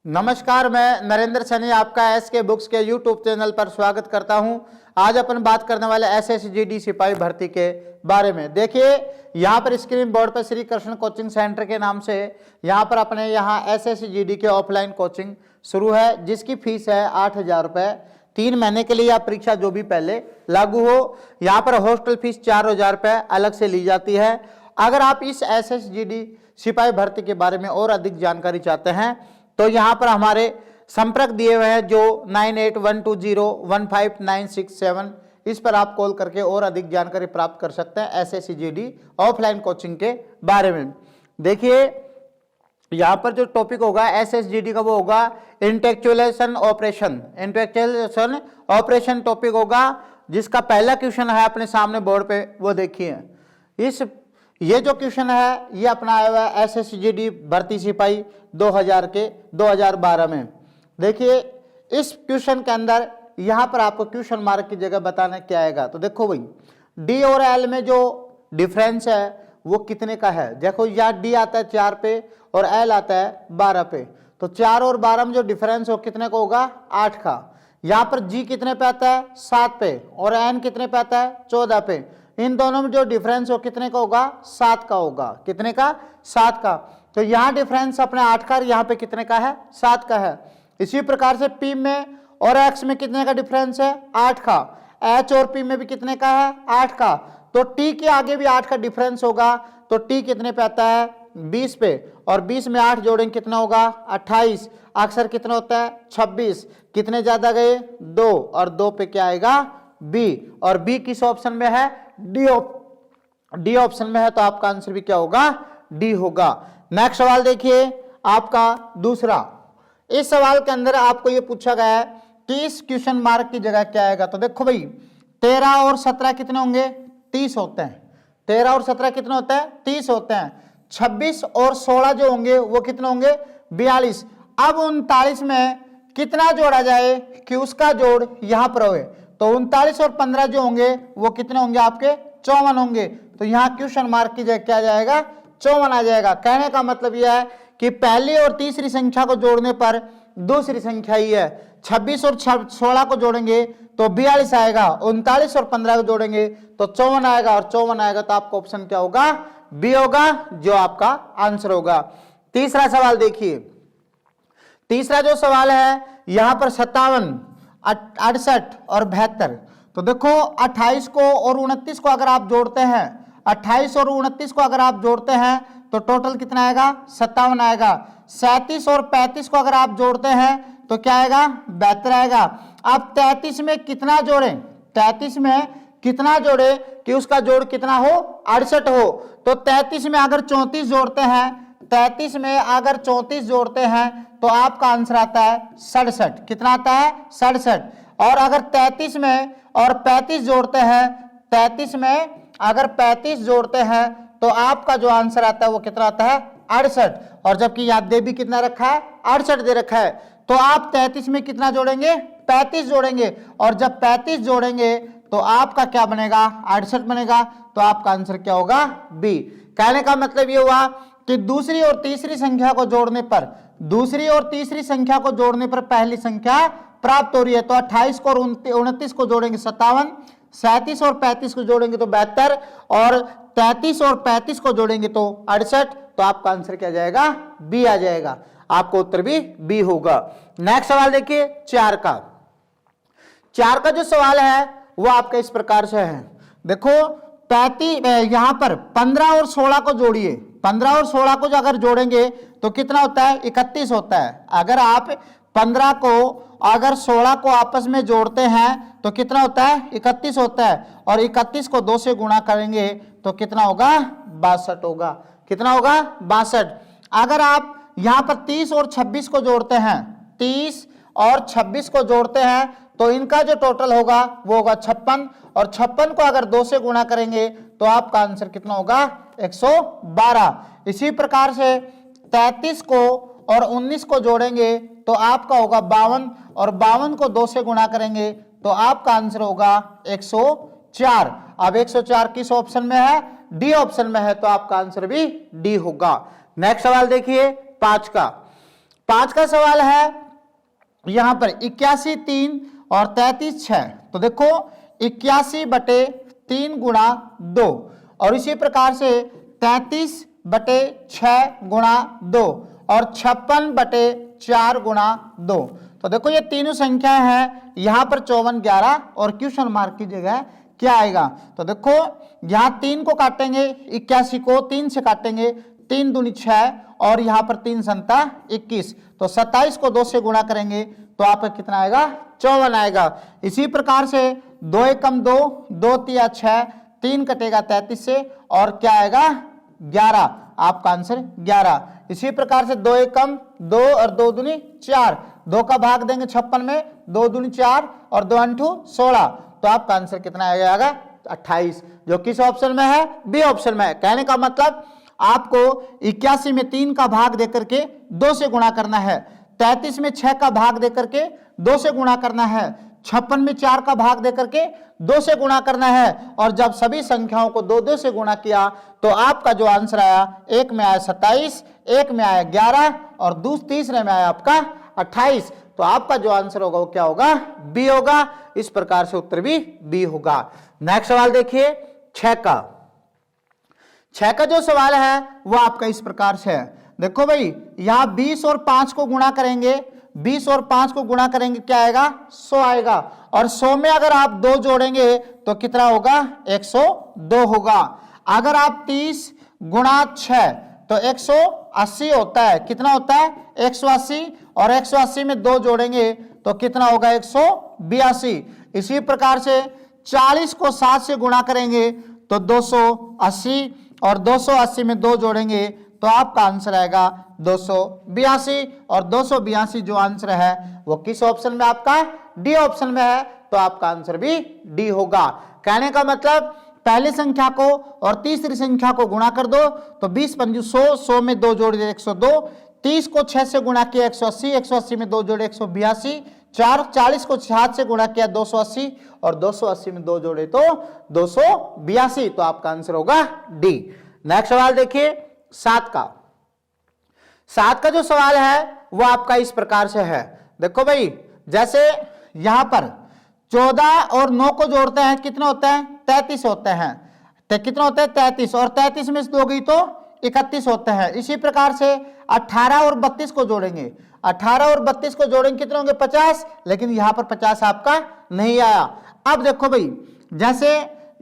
नमस्कार, मैं नरेंद्र सैनी आपका एसके बुक्स के यूट्यूब चैनल पर स्वागत करता हूं। आज अपन बात करने वाले एसएसजीडी सिपाही भर्ती के बारे में। देखिए यहां पर स्क्रीन बोर्ड पर श्री कृष्ण कोचिंग सेंटर के नाम से यहां पर अपने यहां एसएसजीडी के ऑफलाइन कोचिंग शुरू है, जिसकी फीस है 8,000 रुपये। 3 महीने के लिए या परीक्षा जो भी पहले लागू हो। यहाँ पर हॉस्टल फीस 4,000 रुपये अलग से ली जाती है। अगर आप इस एसएसजीडी सिपाही भर्ती के बारे में और अधिक जानकारी चाहते हैं तो यहाँ पर हमारे संपर्क दिए हुए हैं जो 9812015967, इस पर आप कॉल करके और अधिक जानकारी प्राप्त कर सकते हैं एसएसजीडी ऑफलाइन कोचिंग के बारे में। देखिए यहाँ पर जो टॉपिक होगा एसएसजीडी का वो होगा इंटेलेक्चुअलाइजेशन ऑपरेशन टॉपिक होगा, जिसका पहला क्वेश्चन है अपने सामने बोर्ड पे, वो देखिए। ये जो क्वेश्चन है ये अपना आया हुआ है एसएसजीडी भर्ती सिपाही 2012 में। देखिए इस क्वेश्चन के अंदर यहाँ पर आपको क्वेश्चन मार्क की जगह बताना क्या आएगा। तो देखो भाई, डी और एल में जो डिफरेंस है वो कितने का है। देखो यहाँ डी आता है 4 पे और एल आता है 12 पे, तो 4 और 12 में जो डिफरेंस हो कितने का होगा, 8 का। यहाँ पर जी कितने पे आता है, 7 पे, और एन कितने पे आता है, 14 पे। इन दोनों में जो डिफरेंस हो कितने का होगा, 7 का होगा। कितने का, 7 का। तो यहाँ डिफरेंस अपने 8 का, यहाँ पे कितने का है, 7 का है। इसी प्रकार से पी में और एक्स में कितने का डिफरेंस है, 8 का। एच और पी में भी कितने का है, 8 का। तो टी के आगे भी 8 का डिफरेंस होगा, तो टी कितने पे आता है, 20 पे, और 20 में 8 जोड़ेंगे कितना होगा, 28। अक्सर कितना होता है, 26। कितने ज्यादा गए, 2, और 2 पे क्या आएगा, बी। और बी किस ऑप्शन में है, डी ऑप्शन में है, तो आपका आंसर भी क्या होगा, डी होगा। नेक्स्ट सवाल देखिए आपका दूसरा। इस सवाल के अंदर आपको ये पूछा गया है कि इस क्वेश्चन मार्क की जगह क्या आएगा। तो देखो भाई 13 और 17 कितने होंगे, 30 होते हैं। 13 और 17 कितने होते हैं, 30 होते हैं। 26 और 16 जो होंगे वो कितने होंगे, 42। अब 39 में कितना जोड़ा जाए कि उसका जोड़ यहां पर होए। तो 39 और 15 जो होंगे वो कितने होंगे, आपके 54 होंगे। तो यहाँ क्वेश्चन मार्क की जगह क्या जाएगा, 54 आ जाएगा। कहने का मतलब यह है कि पहली और तीसरी संख्या को जोड़ने पर दूसरी संख्या ही है। 26 और 16 को जोड़ेंगे तो 42 आएगा, 39 और 15 को जोड़ेंगे तो 54 आएगा, और 54 आएगा तो आपका ऑप्शन क्या होगा, बी होगा, जो आपका आंसर होगा। तीसरा सवाल देखिए। तीसरा जो सवाल है यहां पर 57, 68 और 72। तो देखो 28 को और 29 को अगर आप जोड़ते हैं, 28 और 29 को अगर आप जोड़ते हैं तो टोटल कितना आएगा, 57 आएगा। 37 और 35 को अगर आप जोड़ते हैं तो क्या आएगा, 72 आएगा। अब 33 में कितना जोड़े, 33 में कितना जोड़े कि उसका जोड़ कितना हो, 68 हो। तो 33 में अगर 34 जोड़ते हैं, 33 में अगर 34 जोड़ते हैं तो आपका आंसर आता है 67। कितना आता है, 67। और अगर 33 में और 35 जोड़ते हैं, 33 में अगर 35 जोड़ते हैं तो आपका जो आंसर आता है वो कितना आता है, 68। और जबकि यहाँ दे भी कितना रखा है, 68 दे रखा है। तो आप 33 में कितना जोड़ेंगे, 35 जोड़ेंगे, और जब 35 जोड़ेंगे तो आपका क्या बनेगा, 68 बनेगा। तो आपका आंसर क्या होगा, बी। कहने का मतलब ये हुआ कि दूसरी और तीसरी संख्या को जोड़ने पर, दूसरी और तीसरी संख्या को जोड़ने पर पहली संख्या प्राप्त हो रही है। तो 28 को और 29 को जोड़ेंगे 57, 37 और 35 को जोड़ेंगे तो 72, और 33 और 35 को जोड़ेंगे तो 68। तो आपका आंसर क्या जाएगा, बी आ जाएगा। आपको उत्तर भी बी होगा। नेक्स्ट सवाल देखिए 4 का। 4 का जो सवाल है वो आपका इस प्रकार से है। देखो 35 यहां पर 15 और 16 को जोड़िए। 15 और 16 को जो अगर जोड़ेंगे तो कितना होता है, 31 होता है। अगर आप 15 को अगर 16 को आपस में जोड़ते हैं तो कितना होता है, 31 होता है। और 31 को 2 से गुणा करेंगे तो कितना होगा, 62 होगा। कितना होगा, 62। अगर आप यहां पर 30 और 26 को जोड़ते हैं, 30 और 26 को जोड़ते हैं तो इनका जो टोटल होगा वो होगा 56, और 56 को अगर 2 से गुणा करेंगे तो आपका आंसर कितना होगा, 112। इसी प्रकार से 33 को और 19 को जोड़ेंगे तो आपका होगा 52, और 52 को 2 से गुणा करेंगे तो आपका आंसर होगा 104। अब 104 किस ऑप्शन में है, डी ऑप्शन में है, तो आपका आंसर भी डी होगा। नेक्स्ट सवाल देखिए 5 का। 5 का सवाल है यहां पर 81 3 और 33 6। तो देखो 81/3 गुणा 2 और इसी प्रकार से 33/6 गुणा 2 और 56/4 गुणा 2। तो देखो ये तीनों संख्या है, यहां पर 54 11 और क्वेश्चन मार्क की जगह क्या आएगा। तो देखो यहां 3 को काटेंगे, 81 को 3 से काटेंगे, 3 दूनी 6 और यहां पर 3 संता 21। तो 27 को 2 से गुणा करेंगे तो आपका कितना आएगा, 54 आएगा। इसी प्रकार से 2 एकम 2, 2 तिया 6, 3 कटेगा 33 से और क्या आएगा 11, आपका आंसर 11। इसी प्रकार से 2 एकम 2 और 2 दूनी 4, 2 का भाग देंगे 56 में, 2 दूनी 4 और 2 अंठू 16। तो आपका आंसर कितना आएगा 28, जो किस ऑप्शन में है, बी ऑप्शन में है। कहने का मतलब आपको 81 में 3 का भाग देकर के 2 से गुणा करना है, 33 में 6 का भाग देकर के 2 से गुणा करना है, 56 में 4 का भाग देकर के 2 से गुणा करना है। और जब सभी संख्याओं को 2 से गुणा किया तो आपका जो आंसर आया, एक में आया 27, एक में आया 11 और तीसरे में आया आपका 28। तो आपका जो आंसर होगा वो क्या होगा, बी होगा। इस प्रकार से उत्तर भी बी होगा। नेक्स्ट सवाल देखिए 6 का जो सवाल है वो आपका इस प्रकार से है। देखो भाई यहां 20 और 5 को गुणा करेंगे, 20 और 5 को गुणा करेंगे क्या आएगा, 100 आएगा। और 100 में अगर आप 2 जोड़ेंगे तो कितना होगा, 102 होगा। अगर आप 30 गुणा 6 तो 180 होता है। कितना होता है, 180। और 180 में 2 जोड़ेंगे तो कितना होगा, 182। इसी प्रकार से 40 को 7 से गुणा करेंगे तो 280 और 280 में 2 जोड़ेंगे तो आपका आंसर आएगा 282। और 282 जो आंसर है वो किस ऑप्शन में, आपका डी ऑप्शन में है। तो आपका आंसर भी डी होगा। कहने का मतलब पहली संख्या को और तीसरी संख्या को गुणा कर दो तो 20 पंजू 100, 100 में 2 जोड़ दिए 102, 30 को 6 से गुणा किया 180, 180 में 2 जोड़े 182, 40 को 7 से गुणा किया 280 और 280 में 2 जोड़े तो 282। तो आपका आंसर होगा डी। नेक्स्ट सवाल देखिए 7 का जो सवाल है वो आपका इस प्रकार से है। देखो भाई जैसे यहां पर 14 और 9 को जोड़ते हैं कितना होता है, 33 होते हैं। तो कितना होता है 33 और 33 में से 2 गई तो 31 होते हैं। इसी प्रकार से 18 और 32 को जोड़ेंगे, 18 और 32 को जोड़ेंगे कितने होंगे 50, लेकिन यहां पर 50 आपका नहीं आया। अब देखो भाई जैसे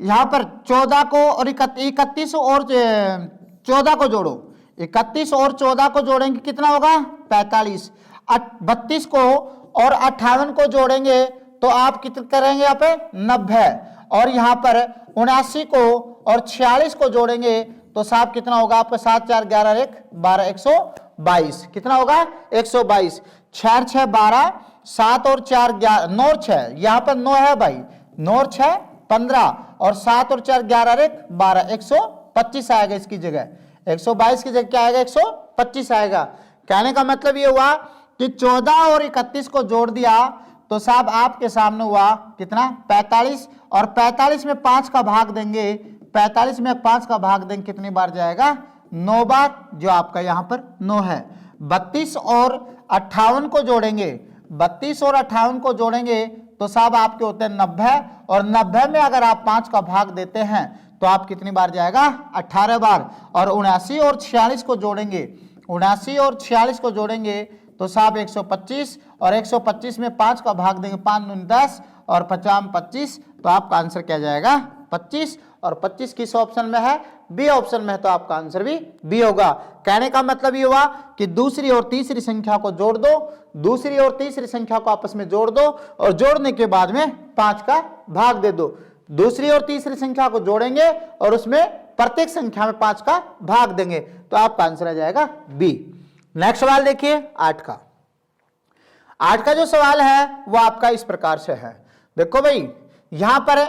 यहां पर 14 को और 31 और 14 को जोड़ो, 31 और 14 को जोड़ेंगे कितना होगा 45, 32 को और 58 को जोड़ेंगे तो आप कितना करेंगे यहाँ पे 90, और यहाँ पर 79 को और 46 को जोड़ेंगे तो साहब कितना होगा आपका 7 4 11 1 12 122। कितना होगा 122। 6 6 12, 7 और 4 11 9 और 6, यहाँ पर 9 है भाई, 9 और 6 15 और 7 और 4 11 1 12 125 आएगा। इसकी जगह 122 की जगह क्या आएगा 125 आएगा। कहने का मतलब ये हुआ कि 14 और 31 को जोड़ दिया तो साहब आपके सामने हुआ कितना 45, और 45 में 5 का भाग देंगे, 45 में 5 का भाग देंगे कितनी बार जाएगा 9 बार, जो आपका यहां पर 9 है। 32 और 58 को जोड़ेंगे, 32 और 58 को जोड़ेंगे तो साहब आपके होते हैं 90, और 90 में अगर आप 5 का भाग देते हैं तो आप कितनी बार जाएगा 18 बार। और 79 और 46 को जोड़ेंगे, 79 और 46 को जोड़ेंगे तो साहब 125, और 125 में 5 का भाग देंगे 5 9 10 और 50 25, तो आपका आंसर क्या जाएगा 25। और 25 किस ऑप्शन में है, बी ऑप्शन में है। तो आपका आंसर भी बी होगा। कहने का मतलब ये हुआ कि दूसरी और तीसरी संख्या को जोड़ दो, दूसरी और तीसरी संख्या को आपस में जोड़ दो और जोड़ने के बाद में 5 का भाग दे दो। दूसरी और तीसरी संख्या को जोड़ेंगे और उसमें प्रत्येक संख्या में 5 का भाग देंगे तो आपका आंसर आ जाएगा बी। नेक्स्ट सवाल देखिए 8 का जो सवाल है वो आपका इस प्रकार से है। देखो भाई यहां पर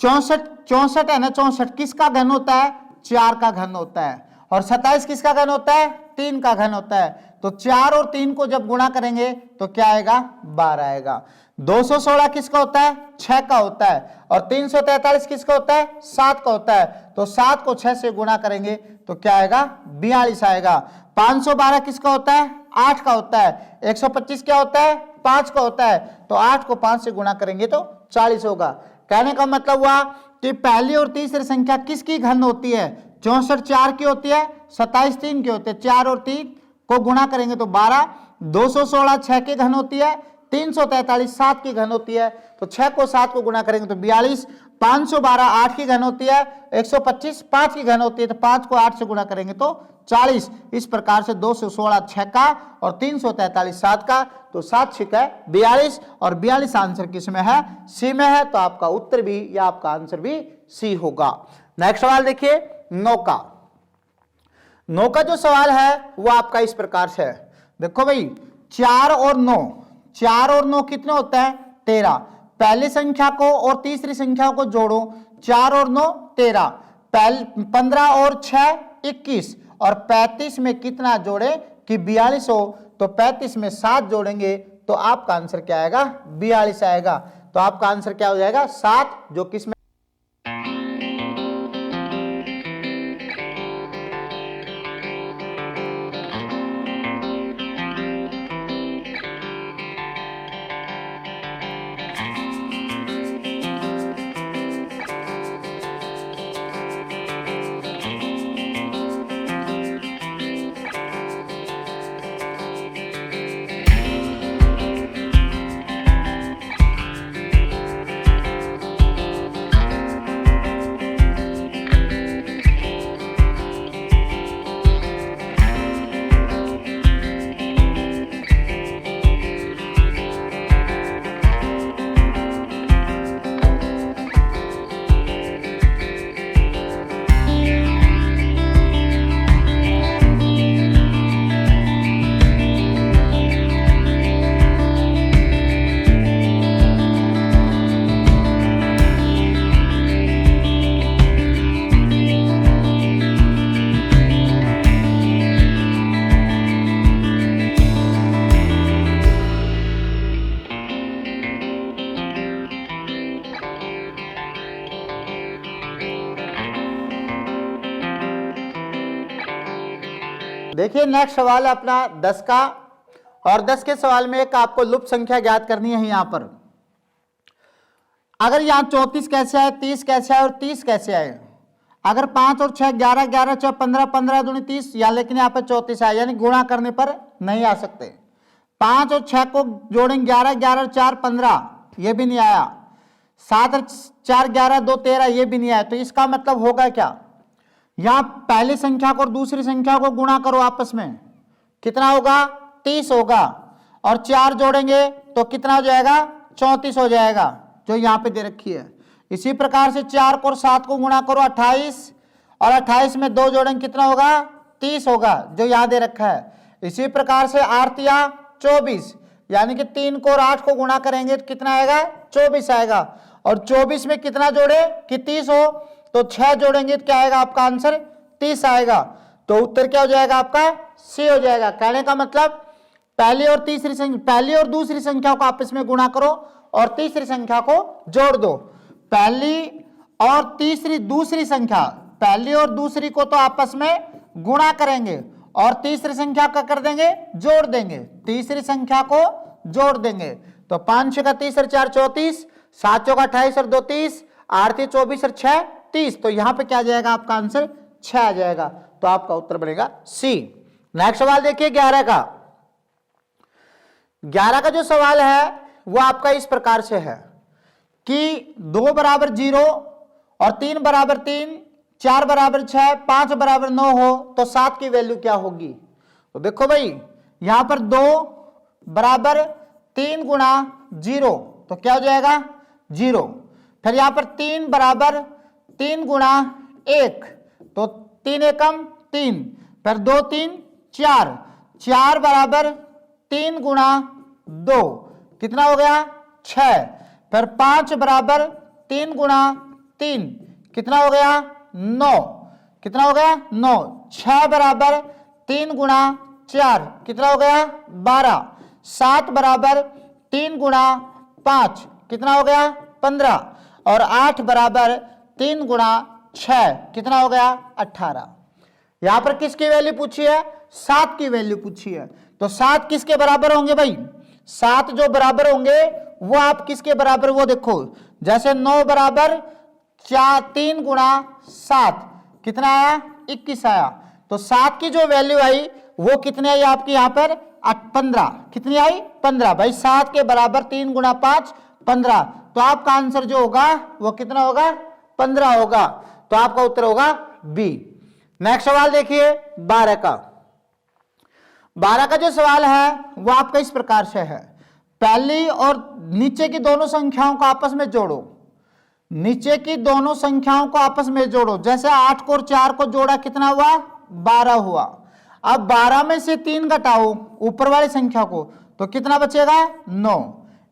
64 है ना, 64 किसका घन होता है 4 का घन होता है, और 27 किसका घन होता है 3 का घन होता है। तो 4 और 3 को जब गुणा करेंगे तो क्या आएगा 12 आएगा। 216 किसका होता है 6 का होता है, और 343 किसका होता है 7 का होता है। तो 7 को 6 से गुणा करेंगे तो क्या आएगा 42 आएगा। 512 किसका होता है 8 का होता है। 125 क्या होता है 5 का होता है। तो 8 को 5 से गुणा करेंगे तो 40 होगा। कहने का मतलब हुआ कि पहली और तीसरी संख्या किसकी घन होती है। 64 4 की होती है, 27 3 की होती है। 4 और 3 को गुणा करेंगे तो 12, 216 6 की घन होती है, 343 7 की घन होती है। तो 6 को 7 को गुणा करेंगे तो 42, 512 8 की घन होती है, 125 5 की घन होती है। तो 5 को 8 से गुणा करेंगे तो 40। इस प्रकार से 216 6 का और 343 7 का। तो 7 6 है 42 और 42 आंसर किस में है सी में है। तो आपका उत्तर भी या आपका आंसर भी सी होगा। नेक्स्ट सवाल देखिए 9 का। 9 का जो सवाल है वो आपका इस प्रकार से है। देखो भाई 4 और 9, 4 और 9 कितने होते हैं 13। पहली संख्या को और तीसरी संख्या को जोड़ो, 4 और 9 13, 15 और 6 21 और 35 में कितना जोड़े कि 42 हो। तो 35 में 7 जोड़ेंगे तो आपका आंसर क्या आएगा 42 आएगा। तो आपका आंसर क्या हो जाएगा 7, जो किसमें देखिए नेक्स्ट सवाल है अपना 10 का। और 10 के सवाल में एक आपको लुप्त संख्या ज्ञात करनी है। यहां पर अगर यहां 34 कैसे आए, 30 कैसे आए और 30 कैसे आए। अगर 5 और 6 11 11 6 15 15 दूनी 30 या, लेकिन यहाँ पर 34 आए, यानी गुणा करने पर नहीं आ सकते। 5 और 6 को जोड़ेंगे 11 11 4 15, ये भी नहीं आया। 7 और 4 11 2 13, ये भी नहीं आया। तो इसका मतलब होगा क्या, यहां पहली संख्या को और दूसरी संख्या को गुणा करो आपस में, कितना होगा 30 होगा। और 4 जोड़ेंगे तो कितना हो जाएगा 34 हो जाएगा, जो यहां पे दे रखी है। इसी प्रकार से 4 को और 7 को गुणा करो 28, और 28 में 2 जोड़ेंगे कितना होगा 30 होगा, जो यहां दे रखा है। इसी प्रकार से 8 या 24, यानी कि 3 को और 8 को गुणा करेंगे तो कितना आएगा 24 आएगा। और 24 में कितना जोड़े कि 30 हो, तो 6 जोड़ेंगे तो क्या आएगा आपका आंसर 30 आएगा। तो उत्तर क्या हो जाएगा आपका सी हो जाएगा। कहने का मतलब पहली और दूसरी संख्या को आपस में गुणा करो और तीसरी संख्या को जोड़ दो। पहली और दूसरी संख्या, पहली और दूसरी को तो आपस में गुणा करेंगे और तीसरी संख्या का कर देंगे जोड़ देंगे, तीसरी संख्या को जोड़ देंगे। तो 5 6 का 30 और 4 34, 7 चौका 28 और 2 30, 8 3 24 और 6 30। तो यहां पे क्या आ जाएगा आपका आंसर 6 आ जाएगा। तो आपका उत्तर बनेगा सी। नेक्स्ट सवाल देखिए 11 का। 11 का जो सवाल है वो आपका इस प्रकार से है कि 2 बराबर 0 और 3 बराबर 3, 4 बराबर 6, 5 बराबर 9 हो तो 7 की वैल्यू क्या होगी। तो देखो भाई यहां पर 2 बराबर 3 गुणा 0, तो क्या हो जाएगा 0। फिर यहां पर 3 बराबर 3 गुणा 1, तो 3 एकम 3, फिर 2 3 4, 4 बराबर 3 गुणा 2, कितना हो गया 6। फिर 5 बराबर 3 गुणा 3, कितना हो गया 9, कितना हो गया 9। 6 बराबर 3 गुणा 4, कितना हो गया 12। 7 बराबर 3 गुणा 5, कितना हो गया 15। और 8 बराबर 3 गुणा 6, कितना हो गया 18। यहां पर किसकी वैल्यू पूछी है? 7 की वैल्यू पूछी है। तो 7 किसके बराबर होंगे भाई? 7 जो बराबर होंगे वो आप किसके बराबर, वो देखो, जैसे 9 बराबर 3 गुणा 7 कितना आया? 21 आया। तो 7 की जो वैल्यू आई वो कितनी आई आपकी यहां पर? 15। कितनी आई? 15। भाई 7 के बराबर 3 गुणा 5 15। तो आपका आंसर जो होगा वो कितना होगा? 15 होगा। तो आपका उत्तर होगा बी। नेक्स्ट सवाल देखिए 12 का। 12 का जो सवाल है वो आपका इस प्रकार से है, पहली और नीचे की दोनों संख्याओं को आपस में जोड़ो। नीचे की दोनों संख्याओं को आपस में जोड़ो। जैसे 8 को और 4 को जोड़ा कितना हुआ? 12 हुआ। अब 12 में से 3 घटाओ ऊपर वाली संख्या को तो कितना बचेगा? 9।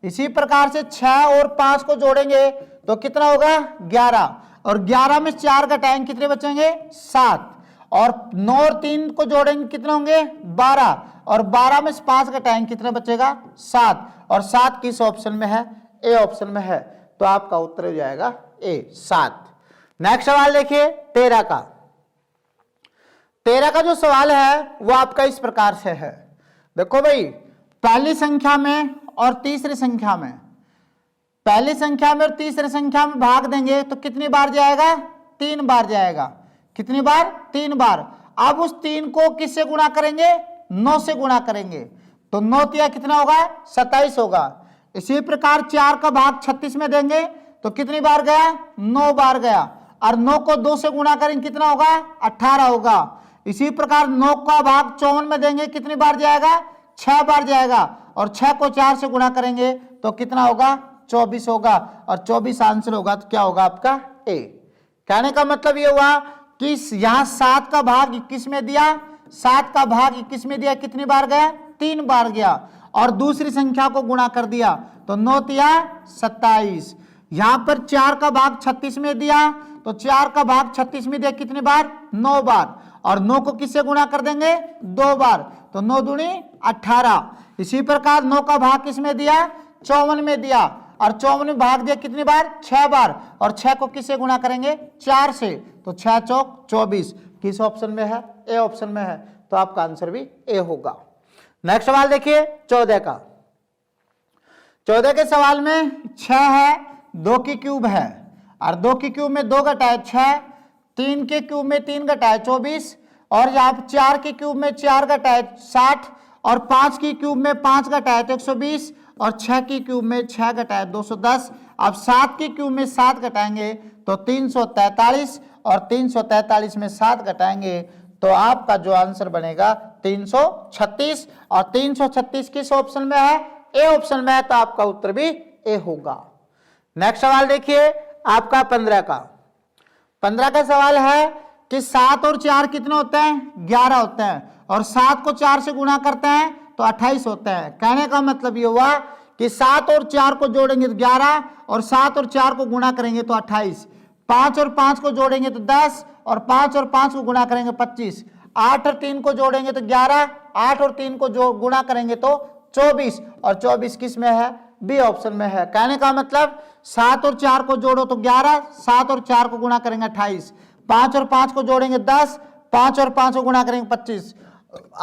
इसी प्रकार से 6 और 5 को जोड़ेंगे तो कितना होगा? 11। और 11 में 4 घटाएंगे कितने बचेंगे? 7। और 9 और 3 को जोड़ेंगे कितने होंगे? 12। और 12 में 5 घटाएंगे कितने बचेगा? 7। और 7 किस ऑप्शन में है? ए ऑप्शन में है। तो आपका उत्तर हो जाएगा ए 7। नेक्स्ट सवाल देखिए 13 का। 13 का जो सवाल है वो आपका इस प्रकार से है, देखो भाई, पहली संख्या में और तीसरी संख्या में, पहली संख्या में और तीसरी संख्या में भाग देंगे तो कितनी बार जाएगा? 3 बार जाएगा। कितनी बार? 3 बार। अब उस 3 को किससे गुणा करेंगे? 9 से गुणा करेंगे। तो 9 तिया कितना होगा? 27 होगा। इसी प्रकार 4 का भाग 36 में देंगे तो कितनी बार गया? 9 बार गया। और 9 को 2 से गुणा करेंगे कितना होगा? 18 होगा। इसी प्रकार 9 का भाग 54 में देंगे कितनी बार जाएगा? 6 बार जाएगा। और 6 को 4 से गुणा करेंगे तो कितना होगा? 24 होगा। और 24 आंसर होगा तो क्या होगा आपका? ए। कहने का मतलब ये हुआ कि यहां 7 का भाग 21 में दिया, 7 का भाग 21 में दिया, कितनी बार गया? 3 बार गया। और दूसरी संख्या को गुणा कर दिया तो 9 तिया 27। यहां पर 4 का भाग 36 में दिया तो 4 का भाग 36 में दिया, कितनी बार? 9 बार। और 9 को किससे गुणा कर देंगे? 2 बार। तो 9 दूनी 18। इसी प्रकार 9 का भाग किसमें दिया? 54 में दिया। और 54 में भाग दिया कितनी बार? 6 बार। और 6 को किससे गुणा करेंगे? 4 से। तो 6 चौक 24 किस ऑप्शन में है? ए ऑप्शन में है। तो आपका आंसर भी ए होगा। नेक्स्ट सवाल देखिए 14 का। 14 के सवाल में 6 है, 2 की क्यूब है, और 2 की क्यूब में 2 घटाए 6, 3 के क्यूब में 3 घटाए 24, और यहाँ 4 की क्यूब में 4 घटाए 60, और 5 की क्यूब में 5 घटाए तो 120, और 6 की क्यूब में 6 घटाए 210। अब 7 की क्यूब में 7 घटाएंगे तो 343, और 343 में 7 घटाएंगे तो आपका जो आंसर बनेगा 336। और 336 किस ऑप्शन में है? ए ऑप्शन में है। तो आपका उत्तर भी ए होगा। नेक्स्ट सवाल देखिए आपका 15 का। 15 का सवाल है कि 7 और 4 कितने होते हैं? 11 होते हैं। और 7 को 4 से गुणा करते हैं तो 28 होते हैं। कहने का मतलब ये हुआ कि 7 और 4 को जोड़ेंगे तो 11, और 7 और 4 को गुणा करेंगे तो 28। 5 और 5 को जोड़ेंगे तो 10, और 5 और 5 को गुणा करेंगे 25। 8 और 3 को जोड़ेंगे तो 11, 8 और 3 को जो गुणा करेंगे तो 24, और 24 किस में है? बी ऑप्शन में है। कहने का मतलब 7 और 4 को जोड़ो तो 11, 7 और 4 को गुणा करेंगे 28, 5 और 5 को जोड़ेंगे 10, 5 और 5 को गुणा करेंगे 25,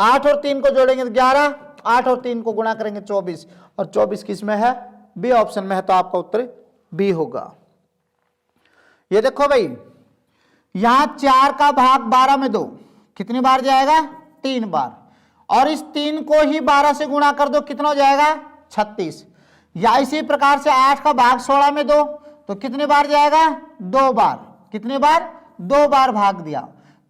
8 और 3 को जोड़ेंगे तो 11, 8 और 3 को गुणा करेंगे 24, और 24 किस में है? बी ऑप्शन में है। तो आपका उत्तर बी होगा। ये देखो भाई, यहां 4 का भाग 12 में दो, कितनी बार जाएगा? 3 बार। और इस 3 को ही 12 से गुणा कर दो, कितना हो जाएगा? 36। या इसी प्रकार से 8 का भाग 16 में दो तो कितनी बार जाएगा? 2 बार। कितनी बार? 2 बार भाग दिया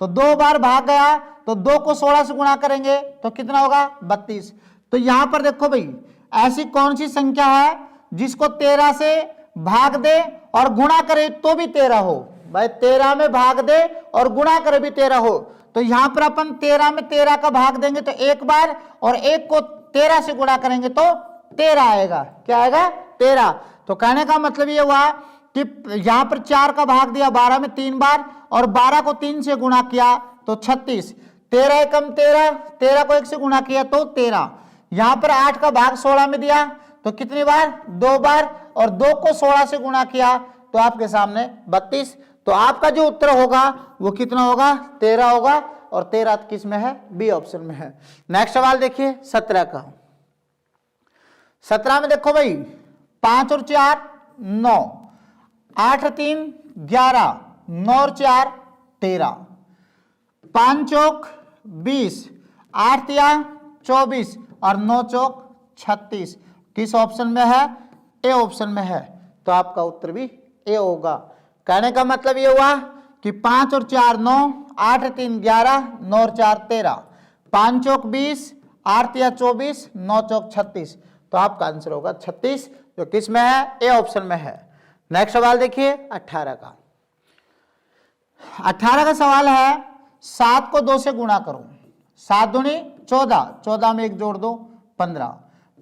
तो 2 बार भाग गया। तो 2 को 16 से गुणा करेंगे तो कितना होगा? 32। तो यहां पर देखो भाई, ऐसी कौन सी संख्या है जिसको 13 से भाग दे और गुणा करे तो भी 13 हो? भाई 13 में भाग दे और गुणा करे भी 13 हो। तो यहां पर अपन 13 में 13 का भाग देंगे तो 1 बार, और 1 को 13 से गुणा करेंगे तो 13 आएगा। क्या आएगा? 13। तो कहने का मतलब ये हुआ कि यहां पर 4 का भाग दिया 12 में 3 बार, और 12 को 3 से गुणा किया तो 36। 13 एकम 13, 13 को 1 से गुणा किया तो 13। यहां पर 8 का भाग 16 में दिया तो कितनी बार? 2 बार। और 2 को 16 से गुणा किया तो आपके सामने 32। तो आपका जो उत्तर होगा वो कितना होगा? 13 होगा। और 13 किस में है, बी ऑप्शन में है। नेक्स्ट सवाल देखिए 17 का। 17 में देखो भाई 5 और 4 9, 8 और 3 11, 9 और 4 13, 5 चौक 20, 8 तिया 24 और 9 चौक 36। किस ऑप्शन में है, ए ऑप्शन में है। तो आपका उत्तर भी ए होगा। कहने का मतलब ये हुआ कि 5 और 4 9, 8 और 3 11, 9 और 4 13, 5 चौक 20, 8 तिया 24, 9 चौक 36। तो आपका आंसर होगा 36, जो किस में है, ए ऑप्शन में है। नेक्स्ट सवाल देखिए 18 का। 18 का सवाल है 7 को 2 से गुणा करो। 7 दूनी 14, 14 में 1 जोड़ दो 15,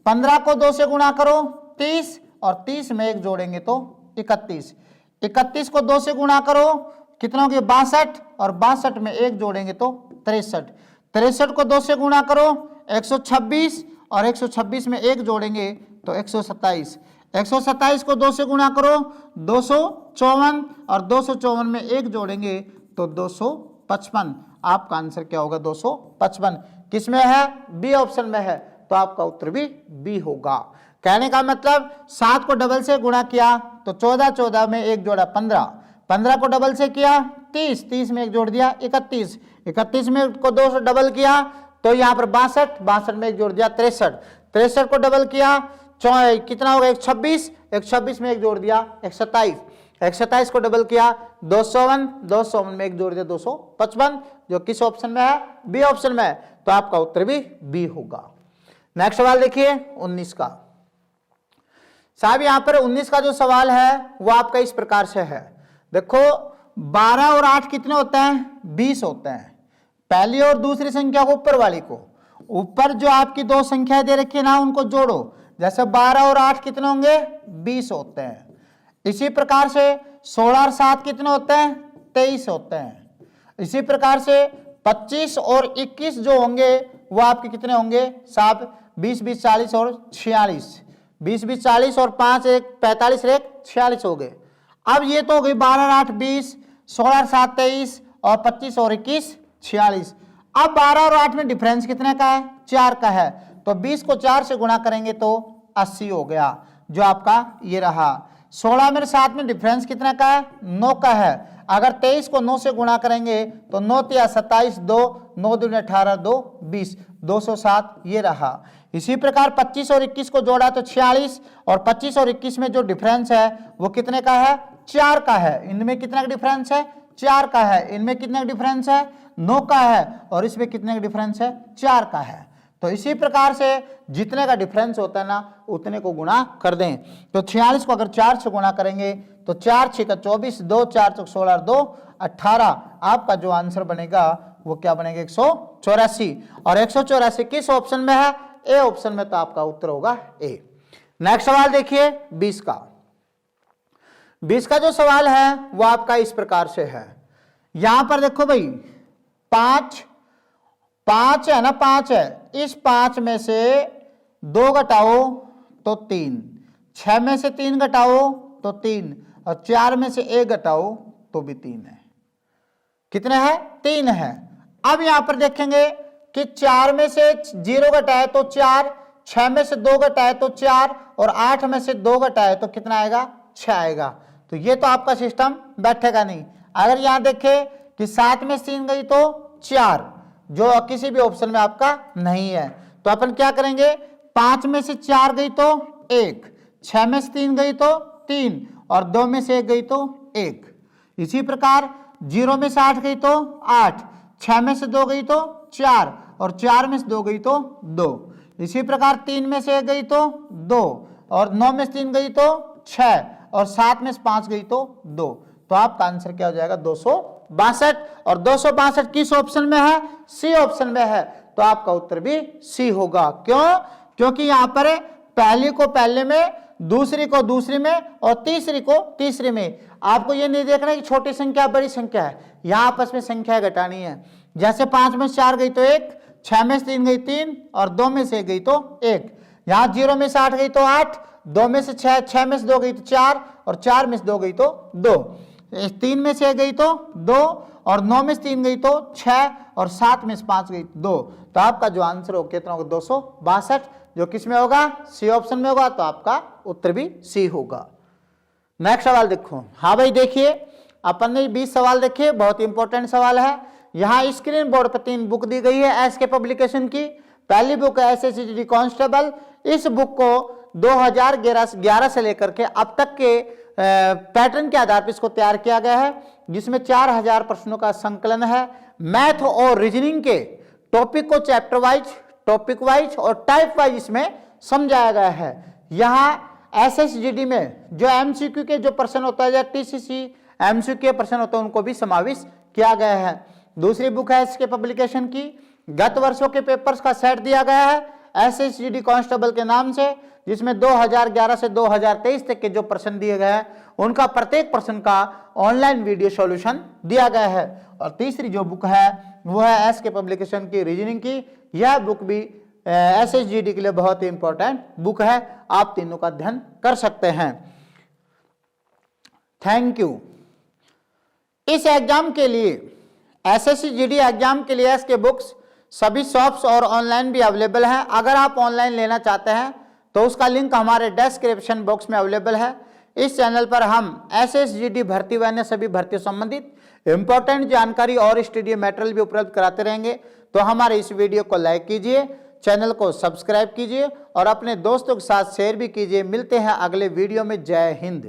15 को 2 से गुणा करो 30 और 30 में 1 जोड़ेंगे तो 31, 31 को 2 से गुणा करो कितना हो गया 62 और 62 में 1 जोड़ेंगे तो 63, 63 को 2 से गुणा करो 126 और 126 में 1 जोड़ेंगे तो 127, 127 को 2 से गुणा करो 254 और 254 में 1 जोड़ेंगे तो 255। आपका आंसर क्या होगा 255। किस में है, बी ऑप्शन में है। तो आपका उत्तर भी बी होगा। कहने का मतलब 7 को डबल से गुणा किया तो 14, 14 में 1 जोड़ा 15, 15 को डबल से किया 30, 30 में 1 जोड़ दिया 31, 31 में को 2 से डबल किया तो यहाँ पर 62, 62 में 1 जोड़ दिया 63, 63 को डबल किया कितना होगा 126, 126 में 1 जोड़ दिया 127, 127 को डबल किया 251, 251 में 1 जोड़ दिया 255, जो किस ऑप्शन में है, बी ऑप्शन में है। तो आपका उत्तर भी बी होगा। नेक्स्ट सवाल देखिए 19 का। साहब यहां पर 19 का जो सवाल है वो आपका इस प्रकार से है। देखो 12 और 8 कितने होते हैं, 20 होते हैं। पहली और दूसरी संख्या को ऊपर वाली को, ऊपर जो आपकी 2 संख्याएं दे रखी है ना उनको जोड़ो। जैसे 12 और 8 कितने होंगे, 20 होते हैं। इसी प्रकार से 16 और 7 कितने होते हैं, 23 होते हैं। इसी प्रकार से 25 और 21 जो होंगे वो आपके कितने होंगे साहब, 20 20 40 और 46, 20 20 40 और 5 1 45 और 1 46 हो गए। अब ये तो हो गई 12 और 8 20, 16 और 7 23 और 25 और 21 46। अब 12 और 8 में डिफरेंस कितने का है, 4 का है। तो 20 को 4 से गुणा करेंगे तो 80 हो गया, जो आपका ये रहा। 16 में 7 में डिफरेंस कितने का है, 9 का है। अगर 23 को 9 से गुणा करेंगे तो 9 तिया 27, 2 9 दूनी 18, 2 20, 207 ये रहा। इसी प्रकार 25 और 21 को जोड़ा तो 46 और 25 और 21 में जो डिफरेंस है वो कितने का है, 4 का है। इनमें कितना का डिफरेंस है, 4 का है। इनमें कितने का डिफरेंस है, 9 का है। और इसमें कितने का डिफरेंस है, 4 का है। तो इसी प्रकार से जितने का डिफरेंस होता है ना उतने को गुणा कर दें। तो 46 को अगर 4 से गुणा करेंगे तो 4 6 का 24, 2 4 चौक 16 और 2 18। आपका जो आंसर बनेगा वो क्या बनेगा, 184। और 184 किस ऑप्शन में है, ए ऑप्शन में। तो आपका उत्तर होगा ए। नेक्स्ट सवाल देखिए 20 का। 20 का जो सवाल है वो आपका इस प्रकार से है। यहां पर देखो भाई 5 है ना, 5 है। इस 5 में से 2 घटाओ तो 3, 6 में से 3 घटाओ तो 3 और 4 में से 1 घटाओ तो भी 3 है। कितने हैं, 3 है। अब यहां पर देखेंगे कि 4 में से 0 घटाए तो 4, 6 में से 2 घटाए तो 4 और 8 में से 2 घटाए तो कितना आएगा, 6 आएगा। तो ये तो आपका सिस्टम बैठेगा नहीं। अगर यहां देखें कि 7 में से 3 गई तो 4, जो किसी भी ऑप्शन में आपका नहीं है। तो अपन क्या करेंगे, 5 में से 4 गई तो 1, 6 में से 3 गई तो 3 और 2 में से 1 गई तो 1। इसी प्रकार 0 में से 8 गई तो 8, 6 में से 2 गई तो 4 और 4 में से 2 गई तो 2। इसी प्रकार 3 में से 1 गई तो 2 और 9 में से 3 गई तो 6 और 7 में से 5 गई तो 2। तो आपका आंसर क्या हो जाएगा, 262। और 262 किस ऑप्शन में है, सी ऑप्शन में है। तो आपका उत्तर भी सी होगा। क्यों, क्योंकि यहां पर पहली को पहले में, दूसरी को दूसरी में और तीसरी को तीसरी में। आपको ये नहीं देखना कि छोटी संख्या बड़ी संख्या है, यहां आपस में संख्या घटानी है। जैसे 5 में से 4 गई तो 1, 6 में से 3 गई 3 और 2 में से 1 गई तो 1। यहां 0 में से 8 गई तो 8, 2 में से 6, 6 में से 2 गई तो 4 और 4 में से 2 गई तो 2। 3 में से 1 गई तो 2 और 9 में से 3 गई तो 6 और 7 में से 5 गई 2, तो आपका जो आंसर हो कितना होगा 262, जो किस में होगा सी ऑप्शन में होगा, तो आपका उत्तर भी सी होगा। नेक्स्ट सवाल देखो। हाँ भाई देखिए अपन ने 20 सवाल देखे, बहुत इंपॉर्टेंट सवाल है। यहाँ स्क्रीन बोर्ड पर 3 बुक दी गई है एसके पब्लिकेशन की। पहली बुक है एसएससी कांस्टेबल। इस बुक को 2011 से लेकर के अब तक के पैटर्न के आधार पर इसको तैयार किया गया है, जिसमें 4000 प्रश्नों का संकलन है। मैथ और रीजनिंग के टॉपिक को चैप्टर वाइज, टॉपिक वाइज और टाइप वाइज इसमें समझाया गया है। यहाँ एसएसजीडी में जो एमसीक्यू के जो प्रश्न होता है या टीसीसी एमसीक्यू के प्रश्न होते हैं उनको भी समावेश किया गया है। दूसरी बुक है इसके पब्लिकेशन की, गत वर्षों के पेपर्स का सेट दिया गया है एसएसजीडी कांस्टेबल के नाम से, जिसमें 2011 से 2023 तक के जो प्रश्न दिए गए हैं उनका प्रत्येक प्रश्न का ऑनलाइन वीडियो सॉल्यूशन दिया गया है। और तीसरी जो बुक है वो है एसके पब्लिकेशन की रीजनिंग की। यह बुक भी एसएसजीडी के लिए बहुत ही इंपॉर्टेंट बुक है, आप तीनों का अध्ययन कर सकते हैं। Thank you. इस एग्जाम के लिए एसएसजीडी एग्जाम के लिए इसके बुक्स सभी शॉप्स और ऑनलाइन भी अवेलेबल हैं। अगर आप ऑनलाइन लेना चाहते हैं तो उसका लिंक हमारे डिस्क्रिप्शन बॉक्स में अवेलेबल है। इस चैनल पर हम एसएसजीडी भर्ती व अन्य सभी भर्तियों संबंधित इंपॉर्टेंट जानकारी और स्टडी मटेरियल भी उपलब्ध कराते रहेंगे। तो हमारे इस वीडियो को लाइक कीजिए, चैनल को सब्सक्राइब कीजिए और अपने दोस्तों के साथ शेयर भी कीजिए। मिलते हैं अगले वीडियो में। जय हिंद।